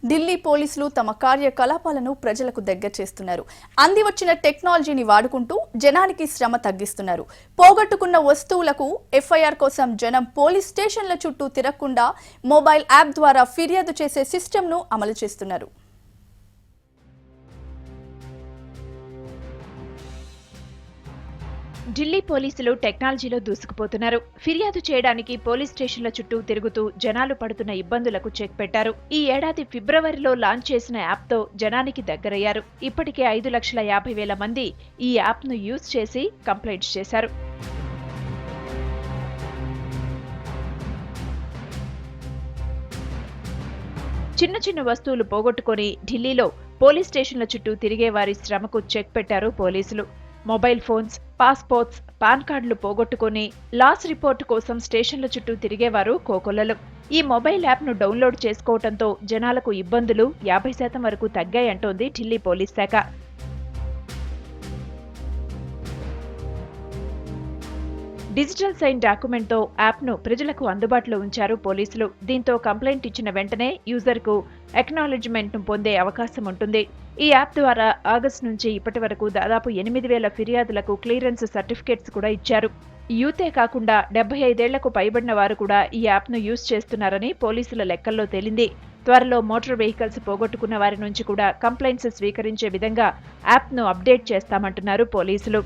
ఢిల్లీ పోలీసులు తమ కార్యకలాపాలను ప్రజలకు దగ్గర చేస్తున్నారు. అంది వచ్చిన టెక్నాలజీని వాడుకుంటూ జనానికి శ్రమ తగ్గిస్తున్నారు. పోగొట్టుకున్న వస్తువులకు ఎఫ్ఐఆర్ కోసం జనం పోలీస్ స్టేషన్ల చుట్టూ తిరగకుండా మొబైల్ యాప్ ద్వారా ఫిర్యాదు చేసే సిస్టమ్ను అమలు చేస్తున్నారు. ఢిల్లీ పోలీసులు టెక్నాలజీలో దూసుకుపోతున్నారు. ఫిర్యాదు చేయడానికి పోలీస్ స్టేషన్ల చుట్టూ తిరుగుతూ జనాలు పడుతున్న ఇబ్బందులకు చెక్ పెట్టారు. ఈ ఏడాది ఫిబ్రవరిలో లాంచ్ చేసిన యాప్తో జనానికి దగ్గరయ్యారు. ఇప్పటికే 5,50,000 మంది ఈ యాప్ను యూజ్ చేసి కంప్లైంట్స్ చేశారు. చిన్న చిన్న వస్తువులు పోగొట్టుకుని ఢిల్లీలో పోలీస్ స్టేషన్ల చుట్టూ తిరిగే వారి శ్రమకు చెక్ పెట్టారు పోలీసులు. మొబైల్ ఫోన్స్, పాస్పోర్ట్స్, పాన్ కార్డులు పోగొట్టుకుని లాస్ రిపోర్టు కోసం స్టేషన్ల చుట్టూ తిరిగేవారు కోకొల్లలు. ఈ మొబైల్ యాప్ను డౌన్లోడ్ చేసుకోవడంతో జనాలకు ఇబ్బందులు 50% వరకు తగ్గాయంటోంది ఢిల్లీ పోలీస్ శాఖ. డిజిటల్ సైన్ డాక్యుమెంట్తో యాప్ను ప్రజలకు అందుబాటులో ఉంచారు పోలీసులు. దీంతో కంప్లైంట్ ఇచ్చిన వెంటనే యూజర్కు ఎక్నాలెడ్జ్మెంట్ను పొందే అవకాశం ఉంటుంది. ఈ యాప్ ద్వారా ఆగస్టు నుంచి ఇప్పటి వరకు దాదాపు 8,000 ఫిర్యాదులకు క్లియరెన్స్ సర్టిఫికేట్స్ కూడా ఇచ్చారు. యూతే కాకుండా 75 ఏళ్లకు పైబడిన వారు కూడా ఈ యాప్ను యూజ్ చేస్తున్నారని పోలీసుల లెక్కల్లో తేలింది. త్వరలో మోటార్ వెహికల్స్ పోగొట్టుకున్న వారి నుంచి కూడా కంప్లైంట్స్ స్వీకరించే విధంగా యాప్ను అప్డేట్ చేస్తామంటున్నారు పోలీసులు.